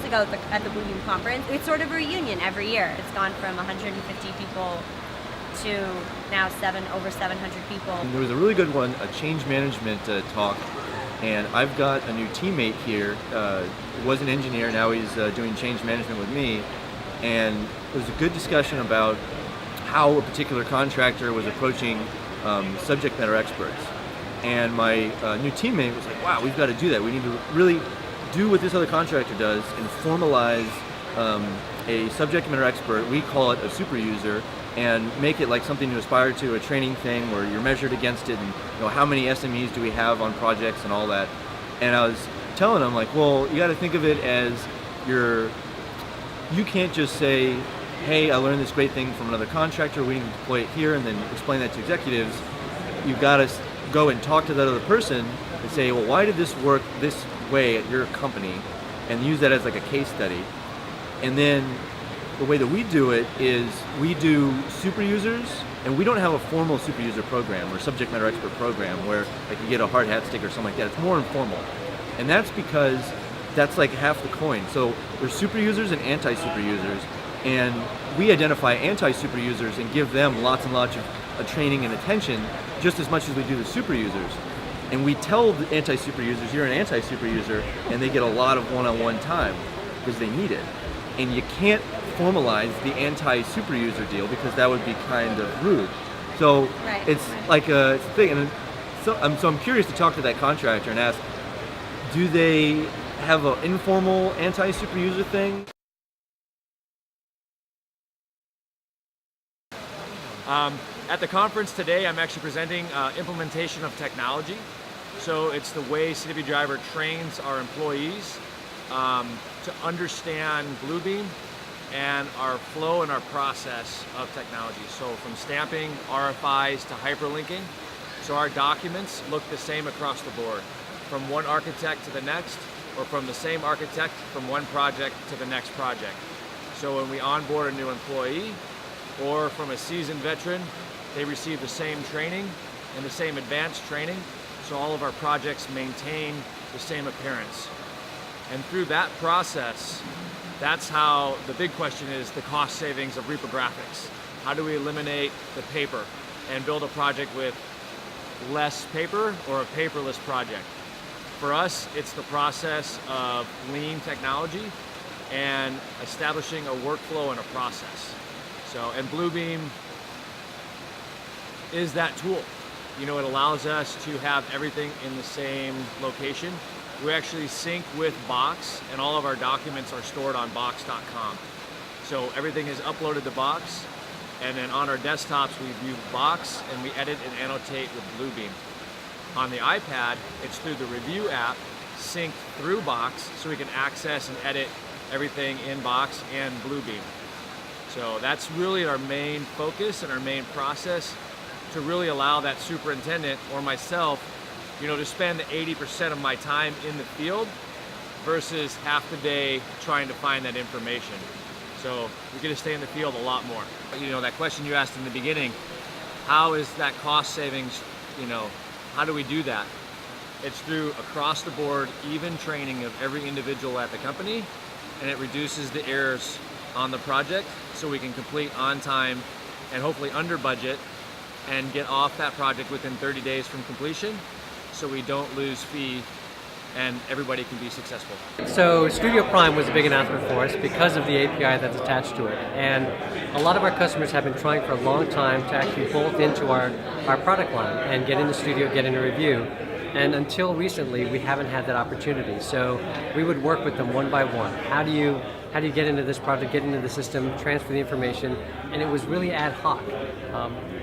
ago at the Bluebeam conference. It's sort of a reunion every year. It's gone from 150 people to now over 700 people. And there was a really good one, a change management talk, and I've got a new teammate here, was an engineer, now he's doing change management with me, and it was a good discussion about how a particular contractor was approaching subject matter experts. And my new teammate was like, wow, we've got to do that. We need to really do what this other contractor does and formalize a subject matter expert, we call it a super user, and make it like something to aspire to, a training thing where you're measured against it, and how many SMEs do we have on projects and all that. And I was telling him, like, well, you got to think of it as you can't just say, hey, I learned this great thing from another contractor, we need to deploy it here, and then explain that to executives. You've got to go and talk to that other person and say, well, why did this work this way at your company, and use that as like a case study. And then the way that we do it is we do super users, and we don't have a formal super user program or subject matter expert program where like you get a hard hat stick or something like that. It's more informal. And that's because that's like half the coin. So there's super users and anti-super users, and we identify anti-super users and give them lots and lots of training and attention just as much as we do the super users. And we tell the anti-super users, you're an anti-super user, and they get a lot of one-on-one time because they need it. And you can't formalize the anti-super user deal because that would be kind of rude. So it's like a thing. And so I'm curious to talk to that contractor and ask, do they have an informal anti-super user thing? At the conference today, I'm actually presenting implementation of technology. So it's the way CW Driver trains our employees to understand Bluebeam and our flow and our process of technology. So from stamping, RFIs to hyperlinking. So our documents look the same across the board, from one architect to the next, or from the same architect from one project to the next project. So when we onboard a new employee, or from a seasoned veteran, they receive the same training and the same advanced training, so all of our projects maintain the same appearance. And through that process, that's how the big question is the cost savings of reprographics. How do we eliminate the paper and build a project with less paper or a paperless project? For us, it's the process of lean technology and establishing a workflow and a process. So, and Bluebeam is that tool. It allows us to have everything in the same location. We actually sync with Box, and all of our documents are stored on box.com. So everything is uploaded to Box, and then on our desktops we view Box and we edit and annotate with Bluebeam. On the iPad, it's through the review app, synced through Box, so we can access and edit everything in Box and Bluebeam. So that's really our main focus and our main process, to really allow that superintendent or myself, to spend 80% of my time in the field versus half the day trying to find that information. So we get to stay in the field a lot more. That question you asked in the beginning, how is that cost savings, how do we do that? It's through across the board, even training of every individual at the company, and it reduces the errors on the project so we can complete on time and hopefully under budget and get off that project within 30 days from completion, so we don't lose fee and everybody can be successful. So Studio Prime was a big announcement for us because of the API that's attached to it. And a lot of our customers have been trying for a long time to actually bolt into our product line and get into Studio, get into review. And until recently, we haven't had that opportunity. So we would work with them one by one. How do you get into this project, get into the system, transfer the information? And it was really ad hoc.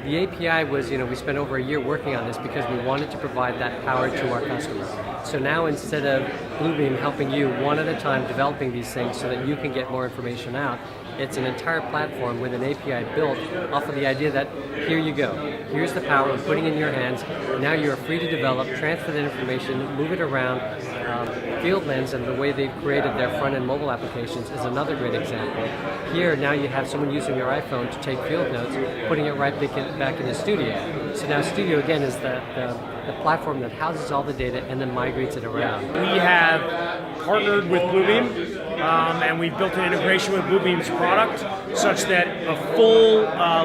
The API was, we spent over a year working on this because we wanted to provide that power to our customers. So now instead of Bluebeam helping you one at a time developing these things so that you can get more information out, it's an entire platform with an API built off of the idea that here you go. Here's the power of putting it in your hands. Now you're free to develop, transfer that information, move it around. FieldLens and the way they've created their front-end mobile applications is another great example. Here, now you have someone using your iPhone to take field notes, putting it right back in the studio. So now Studio, again, is the platform that houses all the data and then migrates it around. We have partnered with Bluebeam, and we've built an integration with Bluebeam's product such that a full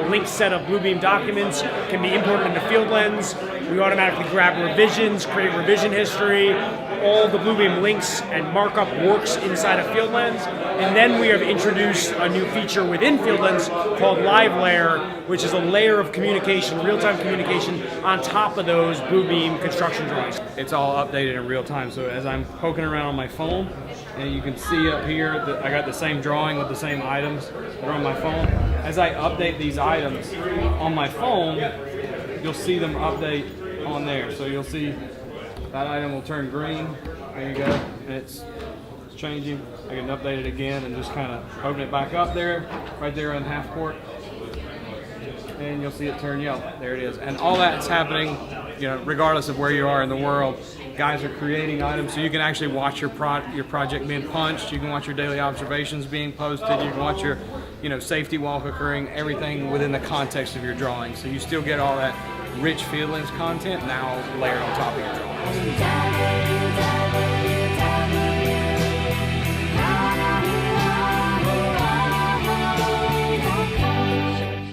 linked set of Bluebeam documents can be imported into FieldLens. We automatically grab revisions, create revision history. All the Bluebeam links and markup works inside of FieldLens. And then we have introduced a new feature within FieldLens called Live Layer, which is a layer of communication, real-time communication on top of those Bluebeam construction drawings. It's all updated in real time. So as I'm poking around on my phone, and you can see up here that I got the same drawing with the same items that are on my phone. As I update these items on my phone, you'll see them update on there. So you'll see that item will turn green. There you go. And it's changing. I can update it again and just kind of open it back up there, right there on half court. And you'll see it turn yellow. There it is. And all that's happening, regardless of where you are in the world. Guys are creating items, so you can actually watch your project being punched. You can watch your daily observations being posted. You can watch your, safety walk occurring. Everything within the context of your drawing. So you still get all that rich FieldLens content now layered on top of your drawings.